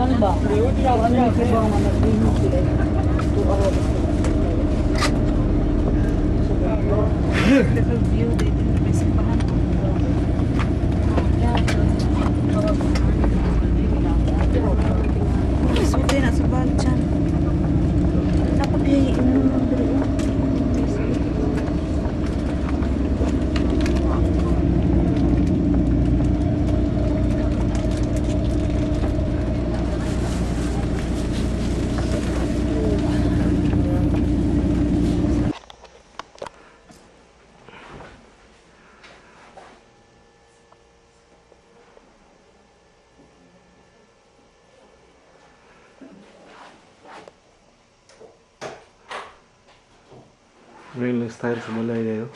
Ano ba? Sudah nak sebab macam apa dia Real style sa mulay na yun.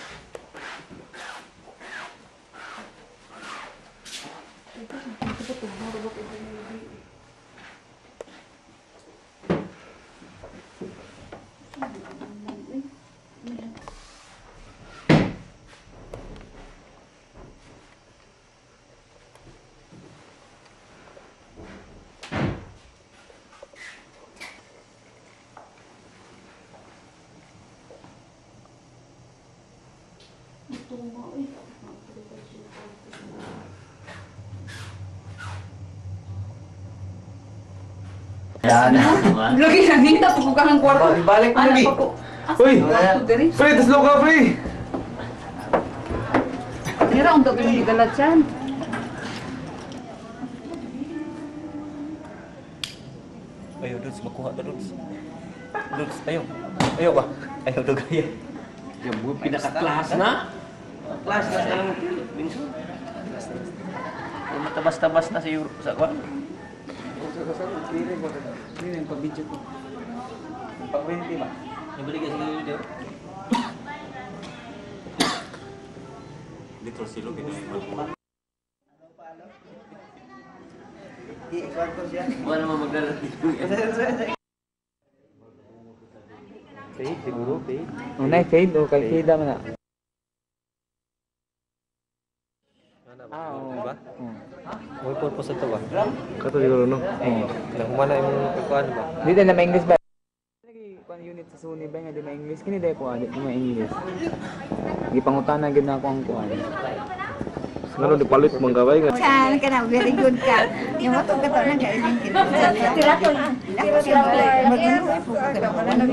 Lagi nagita po ka ng kwarto. Balik mo lagi. Uy! Pre, taslo ka, pre! Dira untuk galat yan. Ayaw, Dudes. Makuha ka, Dudes. Dudes, ayaw. Ayaw ba? Ayaw daw gaya. Yung pinaka-class na? Class na sa lang. Binso. Matabas-tabas na sa Europe. Sa kwan. Hindi na yung pag-video ko. Pag-20 ba? Nabalik ka sa video. Dito silo pinag-iwan. Wala naman maglalat dito. Fade, siguro, fade. Unay, fade o kay fade naman na. Oo. Diba? May purpose ito ba? Kato siguro, no? Humana yung pagkuhan ba? Dito na ma-English ba? Kuan unit sa Sony ba nga di ma-English? Kini dahil kuha, di ma-English. Gipangutana gid na ako ang kuhan. Ngano di palit mong gaway nga? Chan ka na, very good ka. Yung matog ka to na gailing kita. Tira to. Mag-ano po ka na. Wala na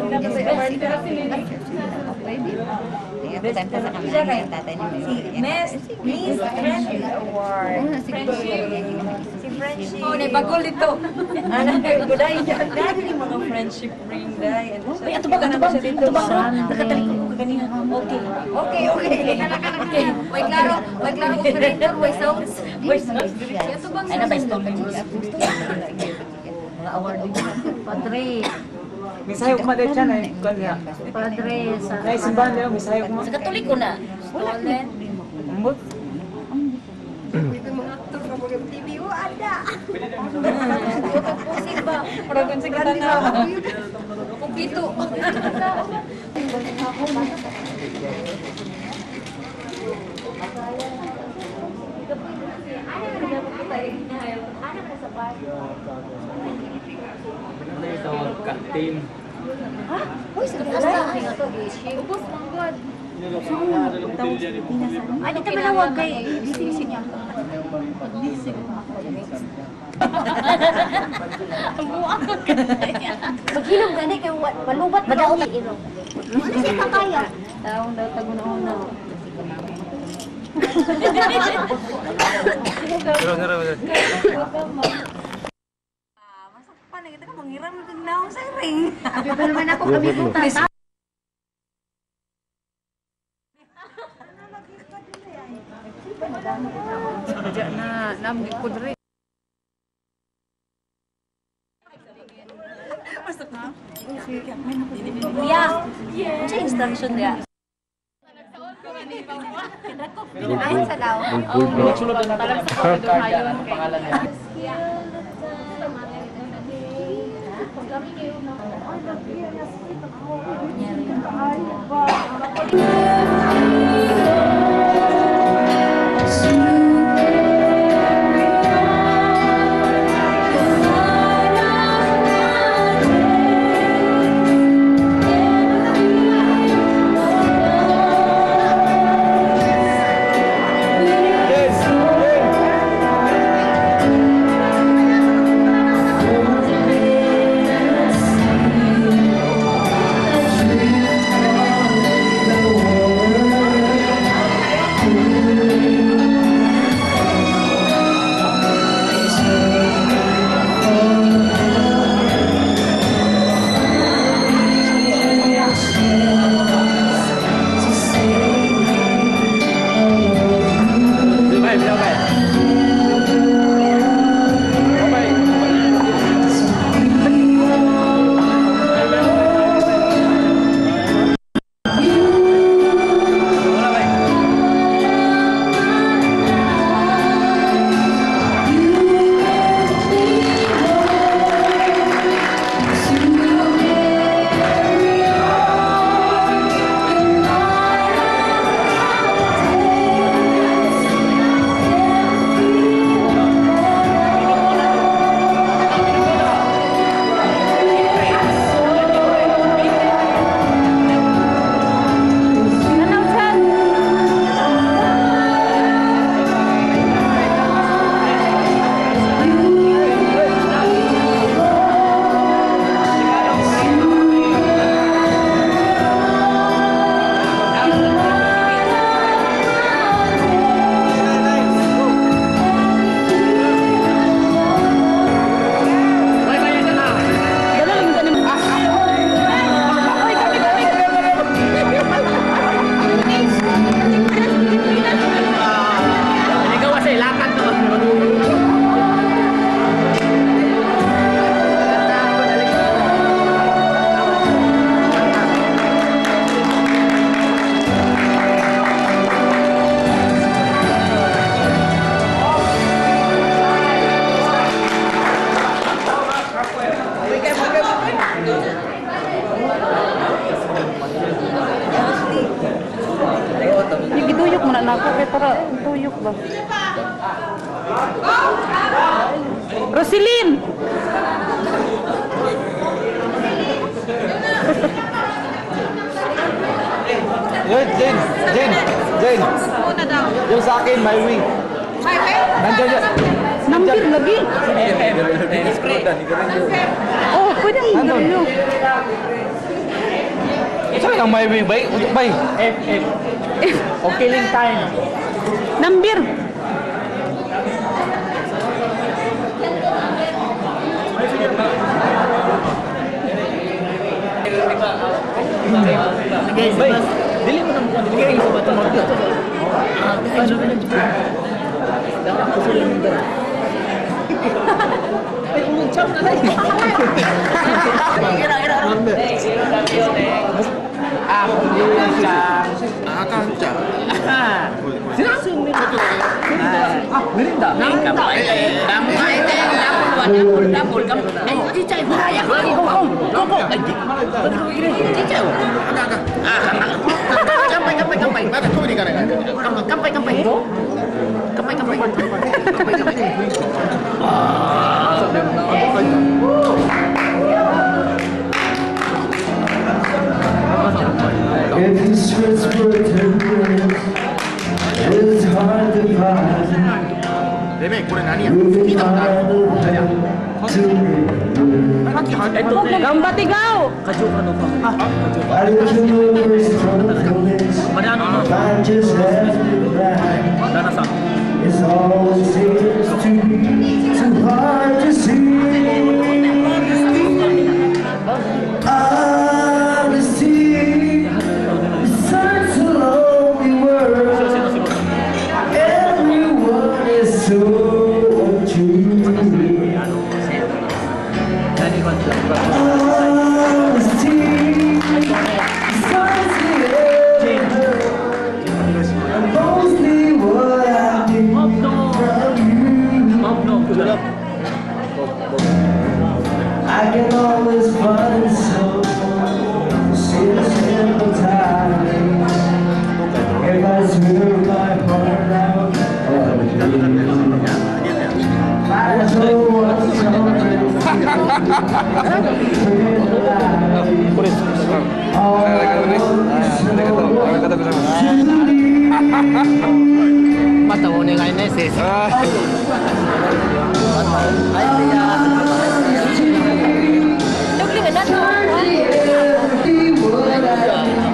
Miss Friendship Award. Si Friendship. Oh, naibagol dito. Ano, guday. Dahil yung mga friendship ring day. Ay, ato ba? Ito ba? Nakatalik ko kanina. Okay. May klaro operator, may sounds. Ito bang ay na ba installment? Mga award din. Padre. Misayo ko maday siya na kanya. Padre sa Naisimbahan niyo, misayo ko. sa Katoliko na. Stolen. Ambot. Pwede mga aktor ka mga TV o ada. Pusing ba? Paragon sa kita na. Kupito. Ano yung tawag ka-team? Uy, sa kasta. Ubus mong God. Ay, dito malawag kay bising niya. Bising. Ang buwak ko kaya. Maghilom gani kay malubat ba daw ilong? Ano siya kaya? Taong daw tagunahon. Masak pa na kita ka manghiram na tindaw sa ring. Abi ba naman ako kabibutan? Sadya na namgi ko dre. Yeah. Sa instruction ya. Ay sa daw. Parang sa corridor hayon pangalan niya. Kami kayo na. Roselyn! Jane! Yung sa akin, my wing. Nandiyan yan. Nampir lagi. Oh, pwede ang interview. Saan ang my wing, bay? Untuk bay? F. Okay lang time. Nampir. Bay, dili mo nang kuan dili sa bato mo. Dapat ko sila ng dara. Ay, umuntsak na lang. Gira. Ako yung kancha. Sinasong mo ito. Merinda. Dapol. Ay, cicay. Kong. Cicay. Kampay. Bakit ko hindi ka rin? Kampay. If you search for tenderness, it's hard to find. You'll find a way to me. Gambatigaw! I don't know where it's from, I just have to ride. It's always seems to be too hard to see. Honesty is such a lonely world. Everyone is so untrue. Honesty is such a and mostly what I need from Kuris. Mataw ni kay Neses. Dugli ka na to.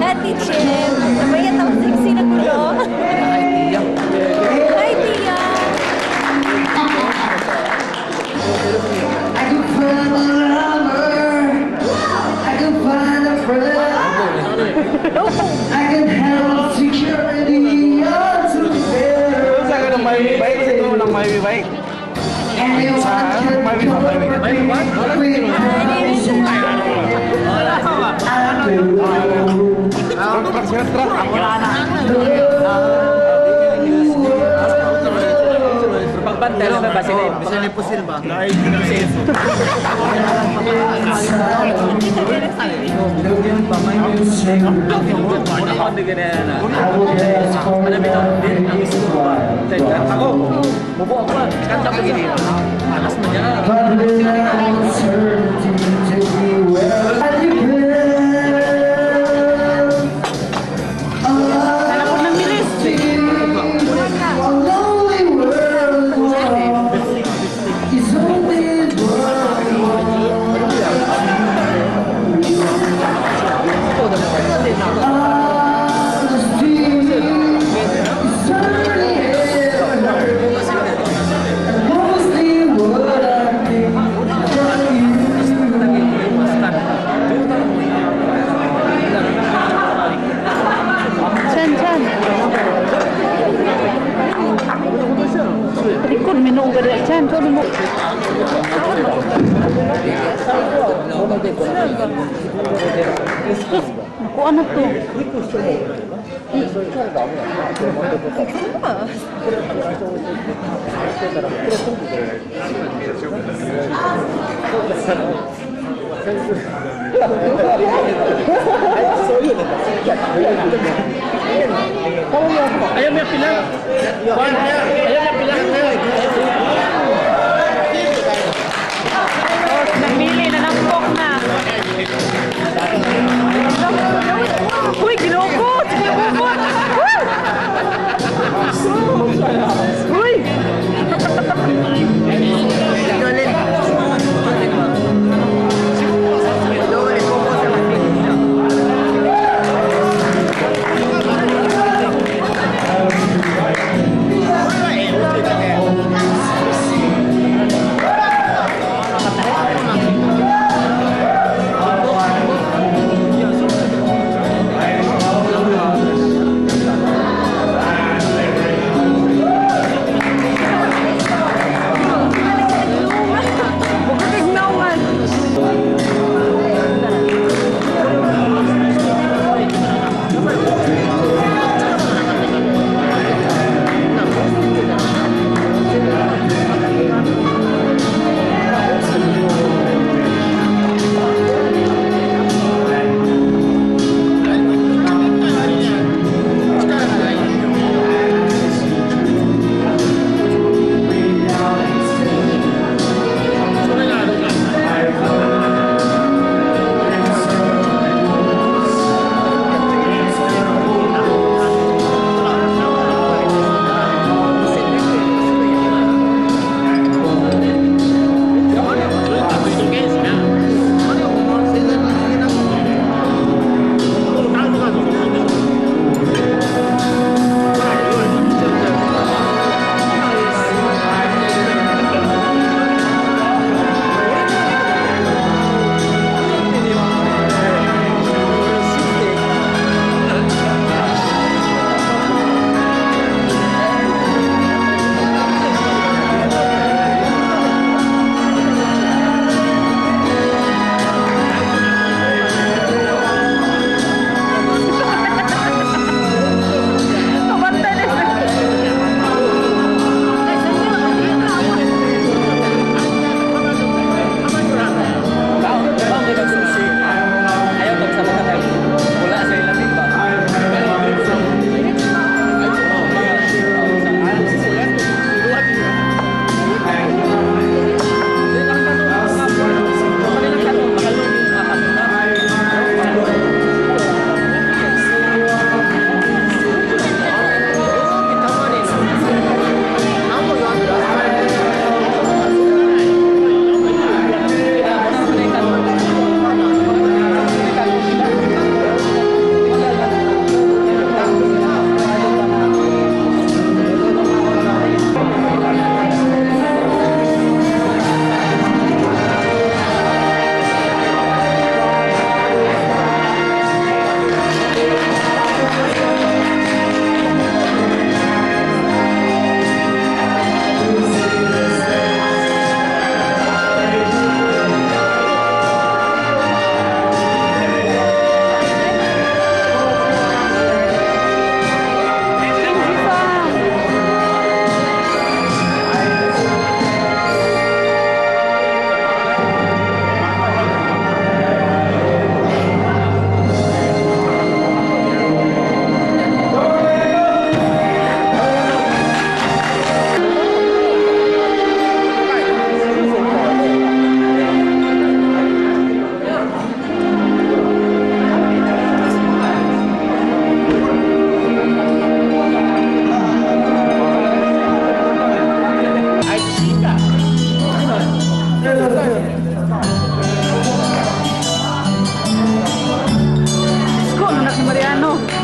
Dati, Chef. Sabay yan ang sexy na kulo. Hi, Tia. I can find a lover. I can find a friend. I can handle security all together. Sa ka ng may bike, ito ng may bike. Anyone can May bike, may bike. I Pagbantay lang ba sila? Bisa ni pusil ba? Chan. Ikut minum gede Chan, tu minum. Aku anak tu. Ayam yang pilang. Ayam yang pilang. Namili na ng pork na. Uy, ginukot! Ginukot! Uy!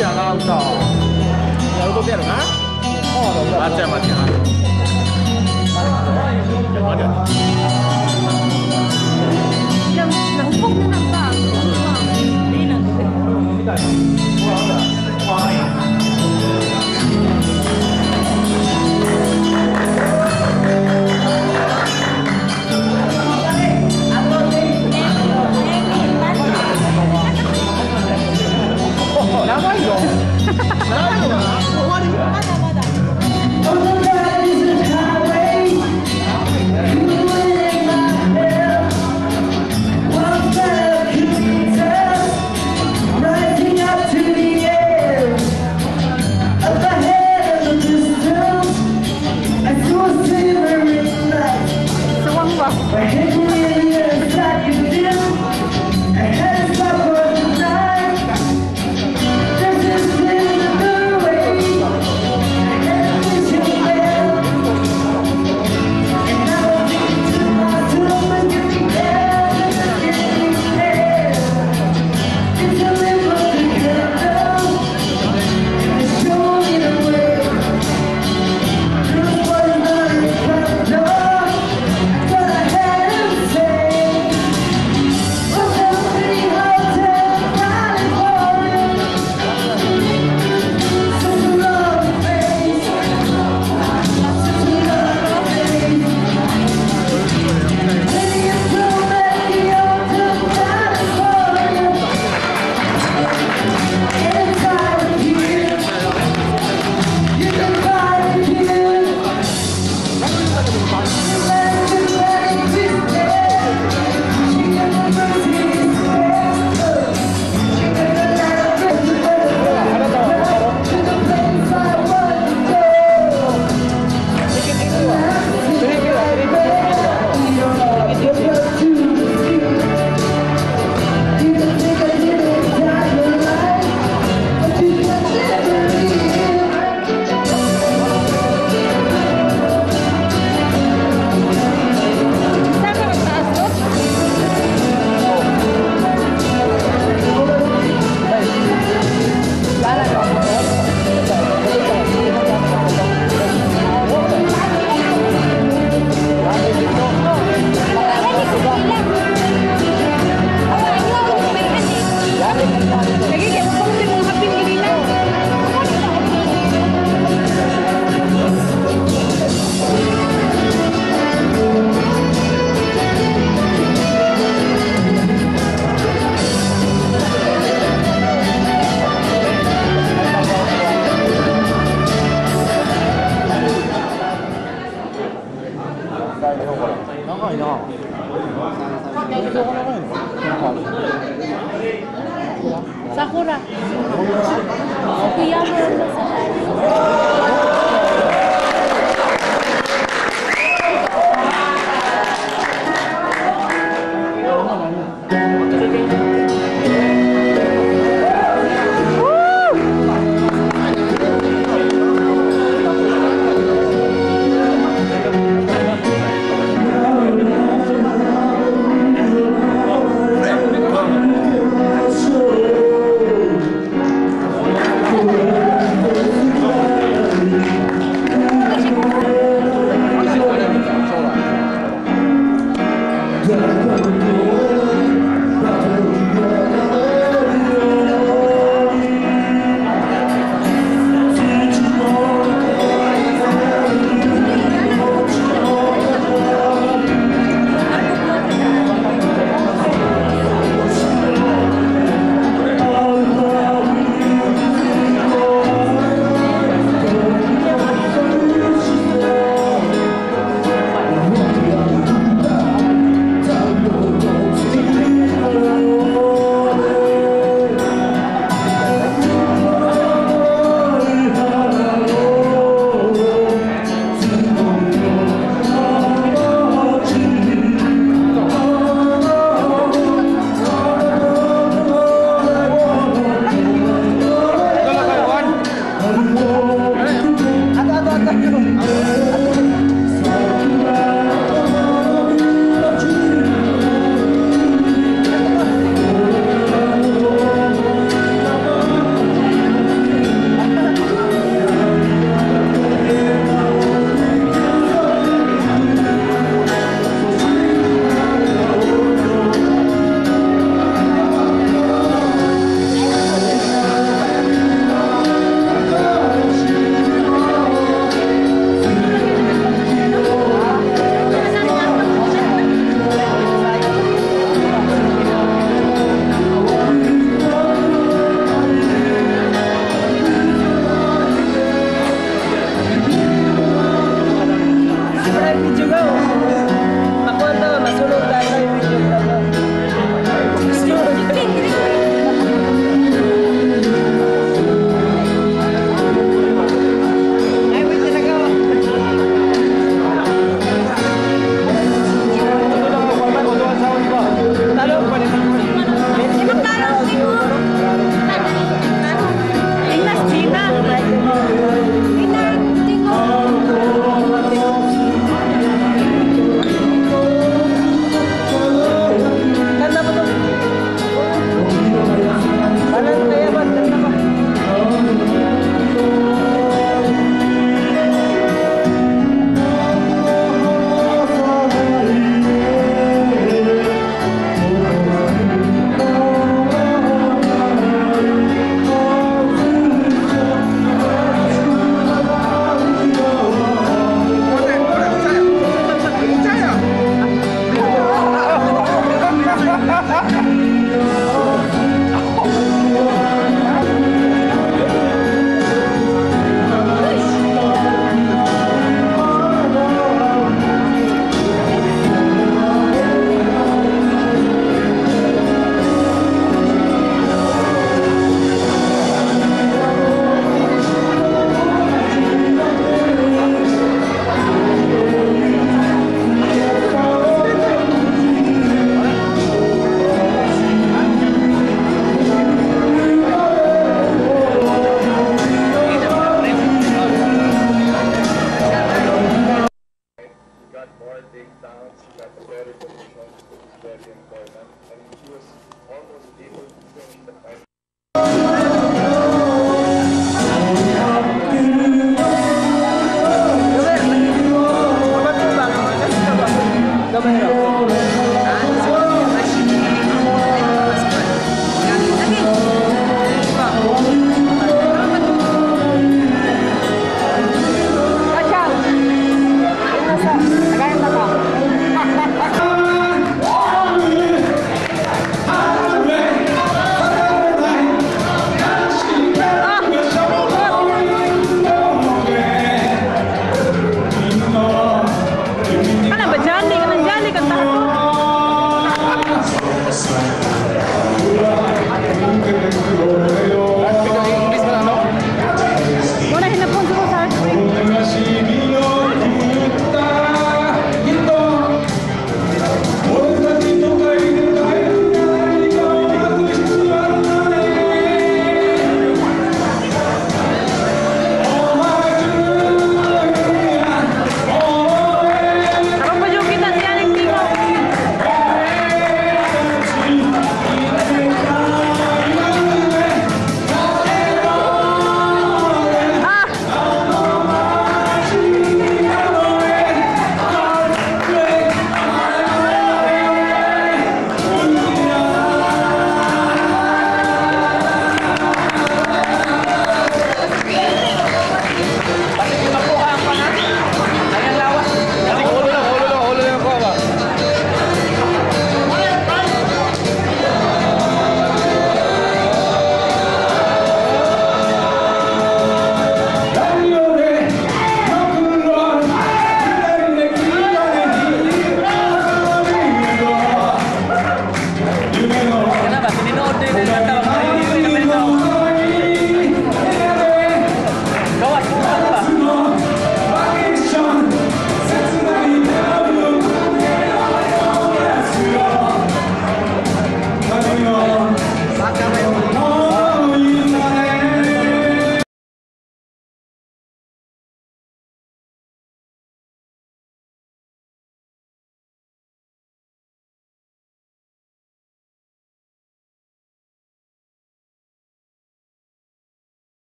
やな歌。やることやろな。あっちゃまっちゃ。Naupok na lang ba? Hindi na.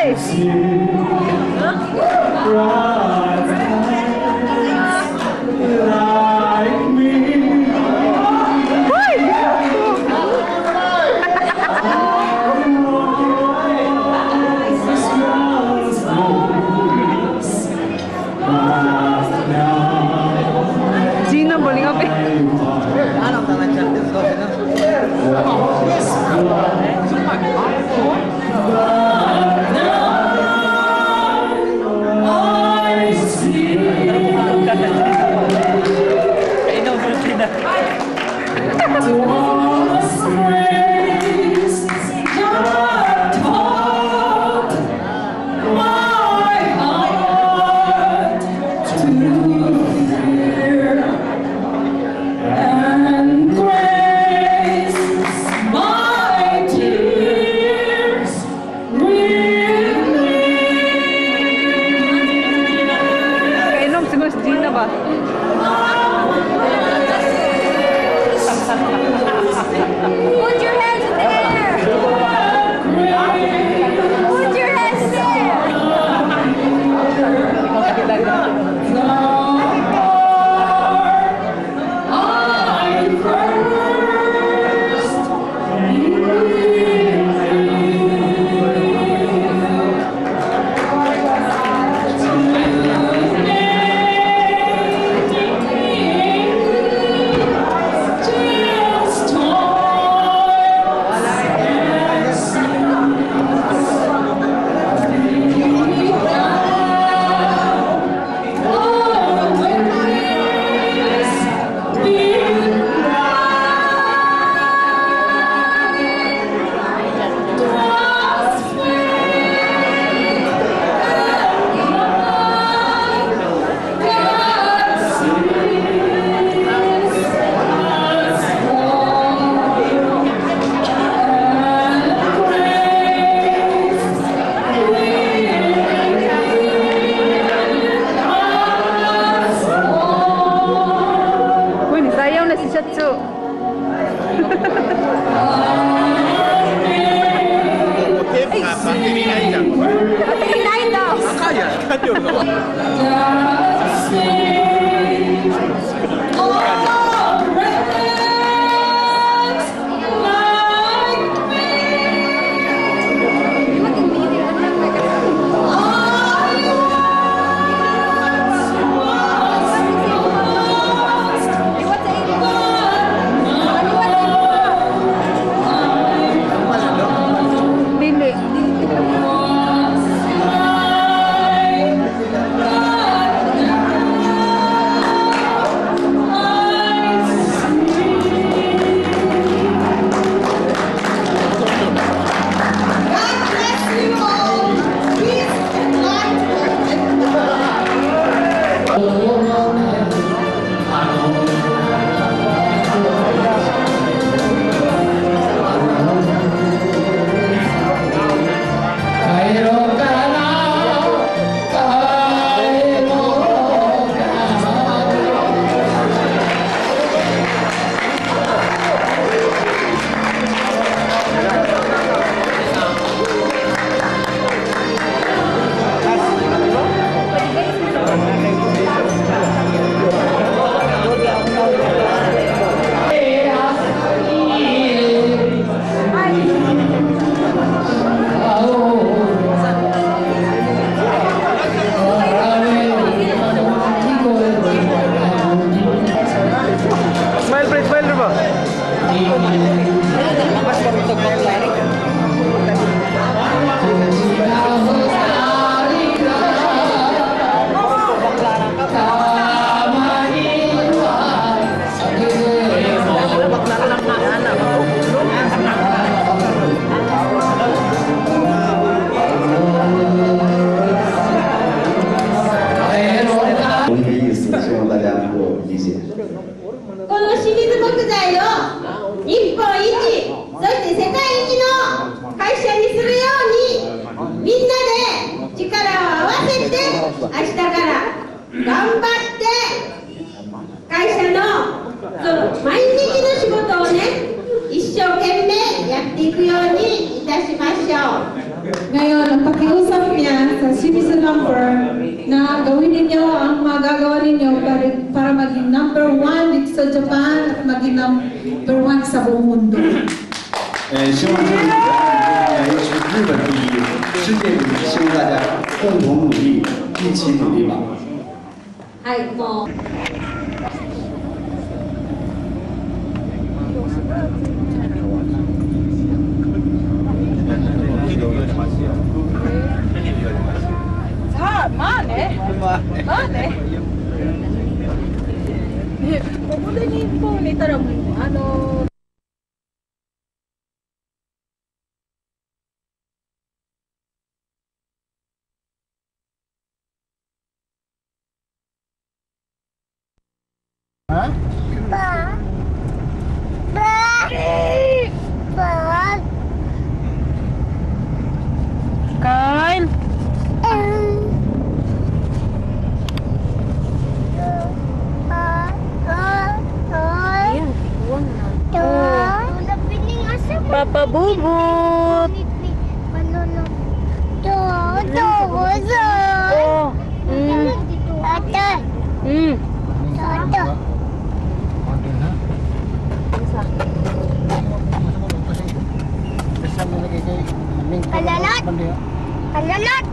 Like me. Gina, boling apa? Kainom mo Gina. Kainom siguro si Gina ba? Put your hands there! Put your hands there! Uy, nasayaw na si Shatsu. Kinain daw! Dili. Ngayon, ang pakiusap niya sa citizen number na gawin ninyo ang magagawa ninyo para maging number 1 dito sa Japan at maging number 1 sa buong mundo. 希望这个也是日本第一，世界第一，希望大家共同努力，一起努力吧。 Ay, mo. Kyle. Papa Bubut. Oh. Alalat!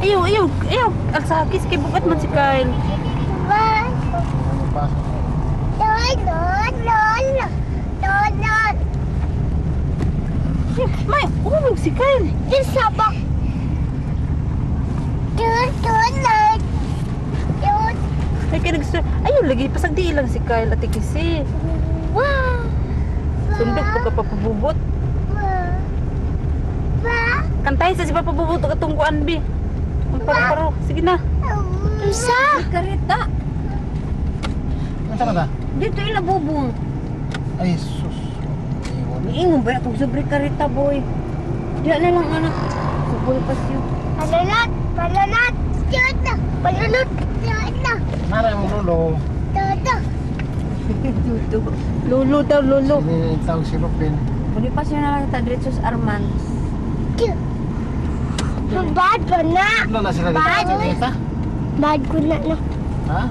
Ayaw, ayaw, ayaw. Ang sakis kay bukat man si Kyle. May, umag si Kyle. Isabak! Ay, kaya ayaw lagi. Pasagdi lang si Kyle at ikisi. Sundok po ka papabubot. Kantahin sa si papabubot o katungkuan, Bi. Ang paro-paro. Sige na. Isa! Karita. Ano ba? Dito ila bubong. Ay, sus. Iingon ba itong sobre karita, boy? Diyan na lang, anak. Suboy pa siya. Alalat! Alalat! Diyan na! Alalat! Diyan na! Nara yung lolo. Dodo! Lolo daw, lolo. Sinitaw si Lupin. Muli pa siya na lang sa Dritsus Arman. Bad ko na! Ano na sila Bad! dito? Bad ko na na. Ha?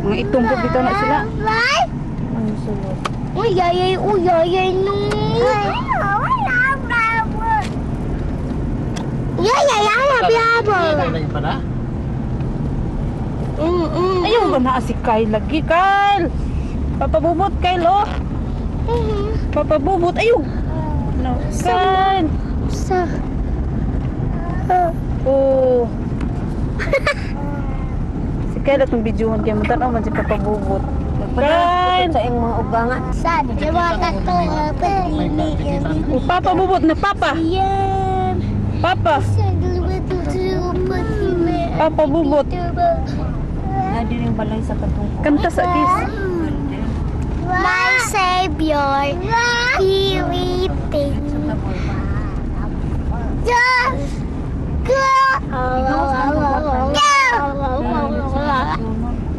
Mga itumpog dito na sila. Bad! Ano sila? Uyayay! Uyayay nung! Yayay! Alablabo! Lagi pa na? Ayaw ba na si Kyle lagi, Kyle? Papabubot, Kyle, oh. Papabubot, ayaw. No, Kyle. Sa... Oh. Si Kyle atong videohan kaya matanaw man si papabubot. Kyle! Sa iyong mga ubangan. Sa... Diba ka to? Oh, papabubot na, papa. Yan! Papa. Papabubot. Nadi rin balay sa katungko. Kanta sa kiss. My Savior, He weeping. Just go.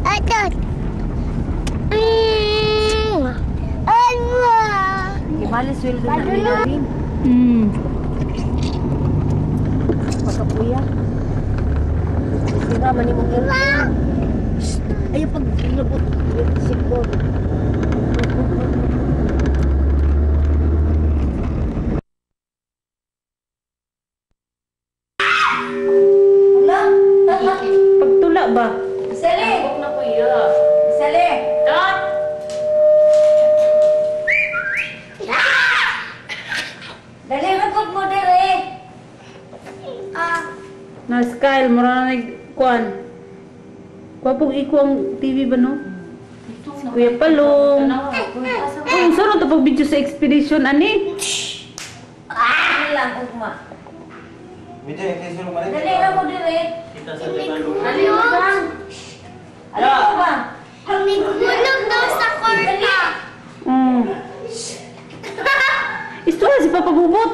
Atot. Ibali sweldo na nilawin. Pagkapuya. Sira man imong aircon. Ayaw pag inabot. Sikor. Pagtula ba? Sali! Huwag na po iya. Sali! Dot! Dali, magkot mo dire! Na Kyle, mura na nagkuhan. Kwapong iko ang TV ba, no? Si Kuya Palong. Oh, saan ito pag video sa expedition, ani? Ano lang, ugma. Dali ka mo dire. Dali mo ba? Ano mo ba? Nagulog daw sa korta. Isto na si Papa Bubot.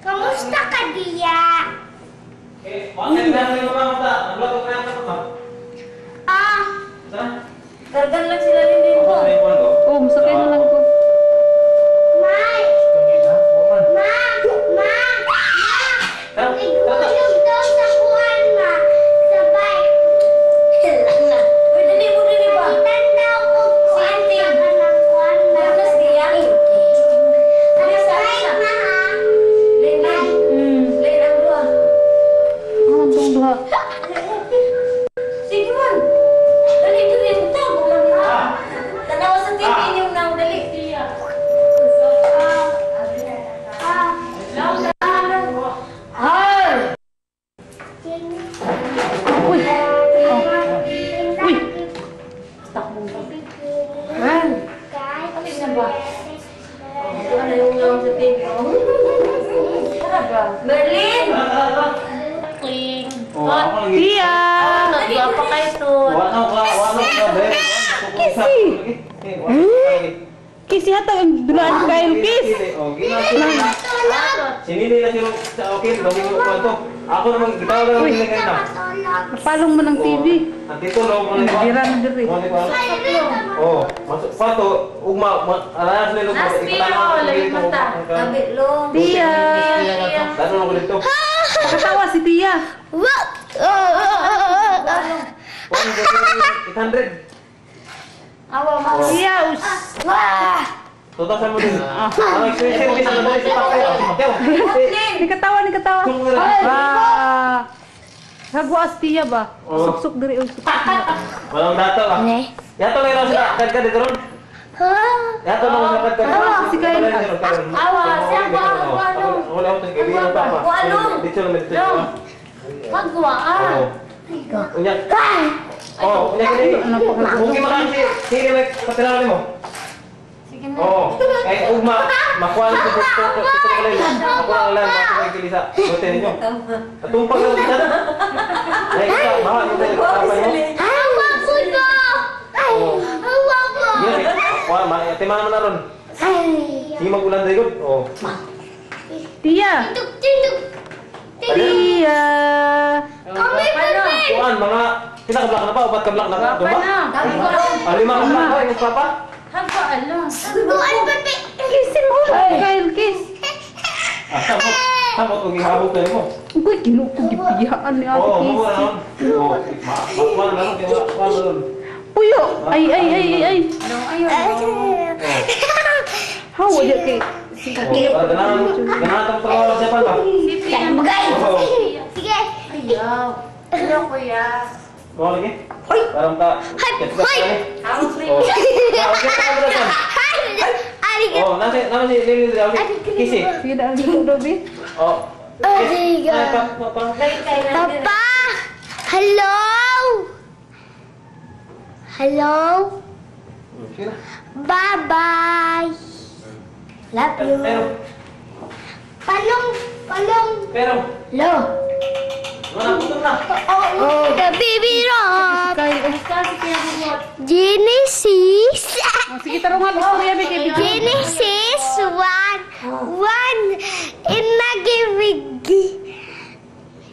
Kamusta ka, Dia? Kargan lang sila rin din ko. Oh, masakay na lang ko. stock mong kape. Ah, ano na ba? Ano yung lang sa TV? Tara ba? Berlin! Cling. Oh, ako lagi. Tia! Nagwapa kayo to. Wala ka, be. Kisi! Kisi hatag ang dulaan kayo, Kis! Oh, gina. Sinili na sila sa okay, login mo pa to. Ako naman gitaw lang nila kayo na. Napalong mo ng TV. Andito lo mo ni Dira na diri. Oh, masuk pa to ugma alas nilo ko Naspiro, lagi mata. Gabi lo. Tia! Dado ko dito. Katawa si Tia. 800. Awa mo. Tia! Total sa mo din. Ang expensive bisa na dali sa pakay. Mateo. Ni katawa, ni katawa. Ah! Hagwa si Tia ba? Suksok diri og suksok. Walang dato ah. Yato lang raw sila kadka dito ron. Yato lang sa kadka. Si Kyle. Awa, siya ba ang ano? Wala ko tingin bilang pa. Dito lang dito. Magwa ah. Unya. Oh, unya kini. Mungkin makan sini may patiraw mo. Sige na. Oh, ugma makuha ko dito kalay. Ako lang ako may kilisa. Hotel niyo. Tumpag lang kita. Ay, mahal mo dito apa niyo? Wah, tema naman na ron. Sige magulan dahil oh. Tia! Tia! Kuan, mga kita kablak na pa, upat kablak na ka, diba? Lima kablak na, yung papa? Hagwa alam. Kisin mo! Kyle, kiss! Samot kung ihabot na mo. Uy, kinukog gipiyaan ni Ate Oo, Kiss. makuha na ron. Oo, makuha na ron, makuha na ron. Puyo! Ay! Hawa dyan kay... Ganahan tapos trabaho siya pa ba? Oo. Ayaw. Ano kuya? Kuha lagi? Parang ka, ketchup ka ni. Ako free. Oo. Okay ka na ron. Oh, nasi lili dali okay. Kisi. Sige na, ang dobi. Oh. Papa. Papa! Hello? Hello? Bye-bye! Love you. Palong! Pero. Hello? Wala puto na. Oh, the baby rock! Genesis! Sige, tarungan. Istorya, Biki. Genesis 1 in Nagibig.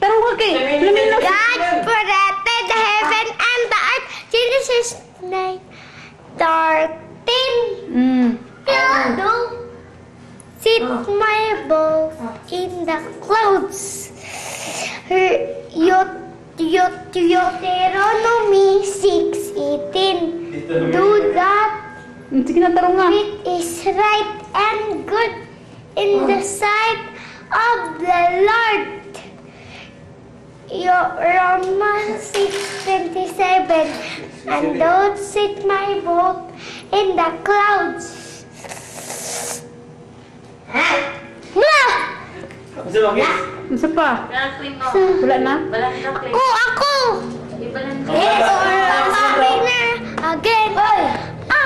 Tarungan kay... God created the heaven and the earth. Genesis 9:13. Sit my bow in the clouds. Deuteronomy 6:18. Do that Sige na, tarungan. which is right and good in the sight of the Lord. Romans 6:27. And don't sit my boat in the clouds. Kasi okay. Isa pa. Duckling mo. Wala na? Balang duckling. Ako! Ibalang Yes, Papa winner again.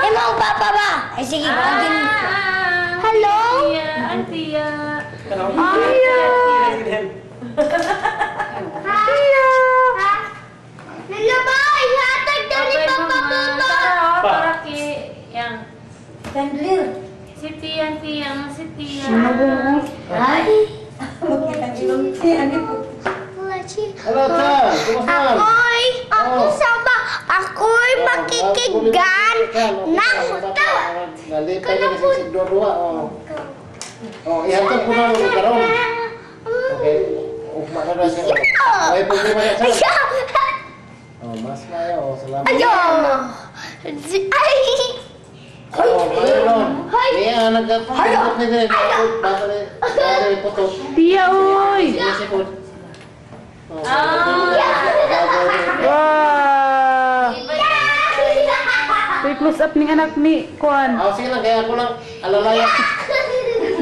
Imong papa ba? Ay sige, again. Hello? Antia. Hello? Hello ba? Ihatag daw ni Papa Baba. Para ki yang Chandler. Si Tian. Ay. Hello, Cha. Kumusta? Ako sama. Ako'y makikigan ng tawa. Nalipay ka kasi si Dua-Dua. Oh, ihatag ko na rin karon. Okay. Ugma na na siya. May problema na siya. Oh, mas mayo. Salamat. Ayo. Ay. Oh, mayroon. Iya, nagkakot ni din. Baka rin putok. Tia, uy! Sinisipod. Oh, Wow! Uy, close up ng anak ni Kuan. sige lang, kaya ako lang alalayan.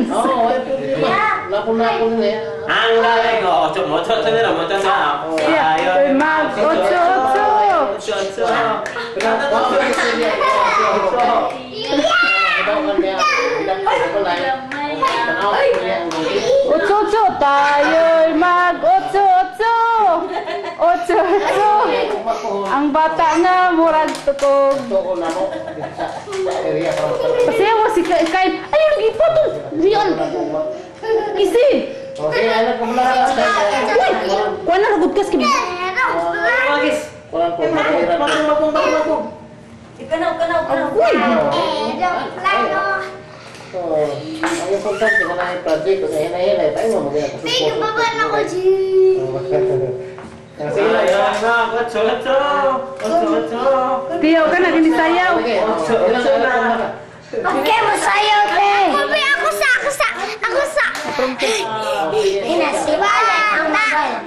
Oo, may problema. Lapon-lapon niya. Ang galing ko. Ocho na. Tia, uy, mag, 8. Otso. Otso, tayo'y mag-otso. Otso. Ang bata nga, murag tukog. Kasi ako si Kain. Ayun, ipotong. Riyan. Isi. Okay, anak ko mula. Kuha na, ragod kas kini. Walang po. Ikanaw. Oh, ang importante ka na yung project. Kung hinay-hinay, tayo mo magiging kasupo. Sige, baba na ko, G. Sige lang. Tiyaw ka na, ginisayaw. Okay, masayaw, te. Papi, ako sa. Inasibala ang bang,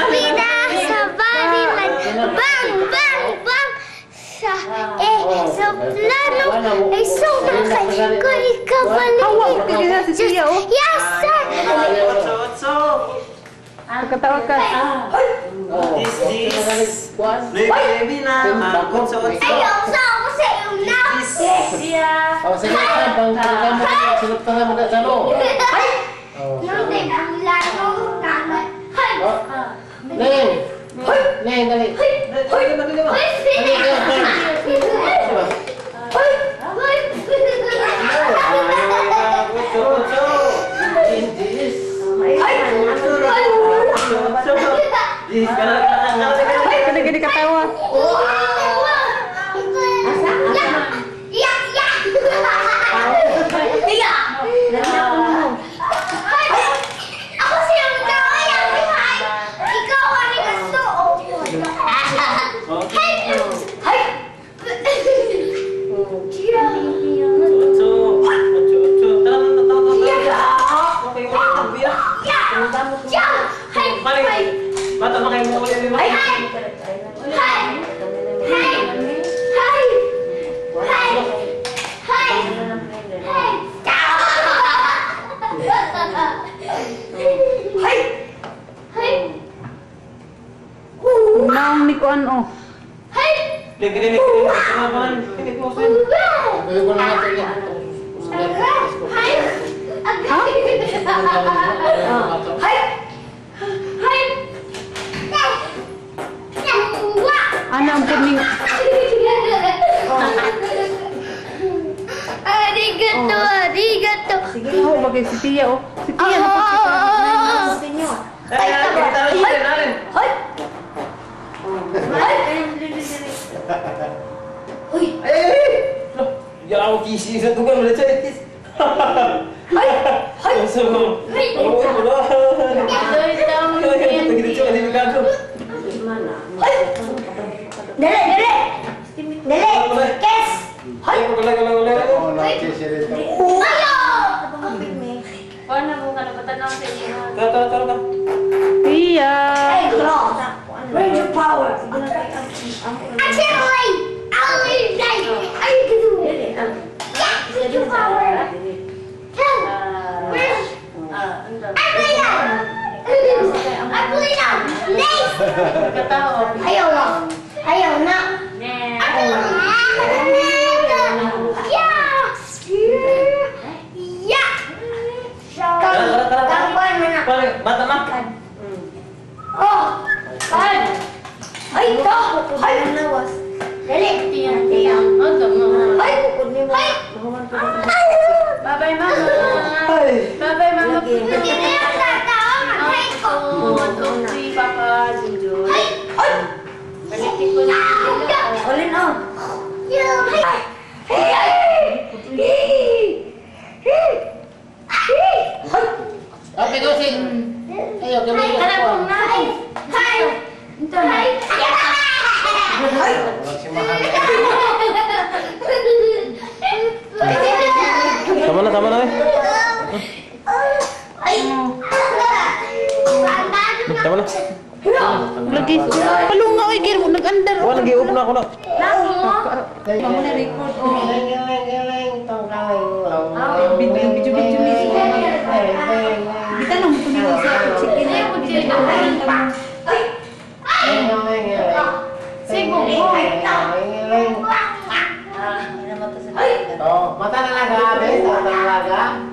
pina sa balilan. Bang. Sa plano ay sobrang kay kapaligid. Hawak, tignan si Tiyaw. Yes, sir. Katawa ka. Ayaw sa ako sa iyo na. Oh, sige lang. Pang-pagkakan mo. Sinuptahan mo na sa loob. Nandun, ang laro naman. Neng, dali. Gini katawa. Ako siyang kaya, ikaw ang nagasuot. Bata makay mo ulit mo. Naong ni Kuan oh. Lagi. Pinit mo sin. Gawin ko lang natin yan. Ana ang puning. Arigato. Oh, bagay si Tia oh. Si Tia na Ya aku kisi sa tugan mo chay. Dali. Kes. Oo, nakikisi rin ito. Tia. Where's your power? I can't wait. I'll leave that. Are you gonna do it? Yeah, where's your power? Tell. Where's? I play now. Next. Ayaw na. Yeah. Kapan mana? Bata makan. Oh, kan. Ay, ito. Ay, nawas. Dali. Tiyan. Ay, ay. Bye-bye mama. Hindi na yung tataon. Ay, ko. Olin on. Ate Gosin. Ayaw, kami yung kuwan. Tama na eh. Tama na. Lagi. Palunga oy gir mo nag-andar. Wala giup na ako na. Video ni. Kita nang puning sa chicken. mata sa dagat. Oh, mata na laga, ate. Mata na laga.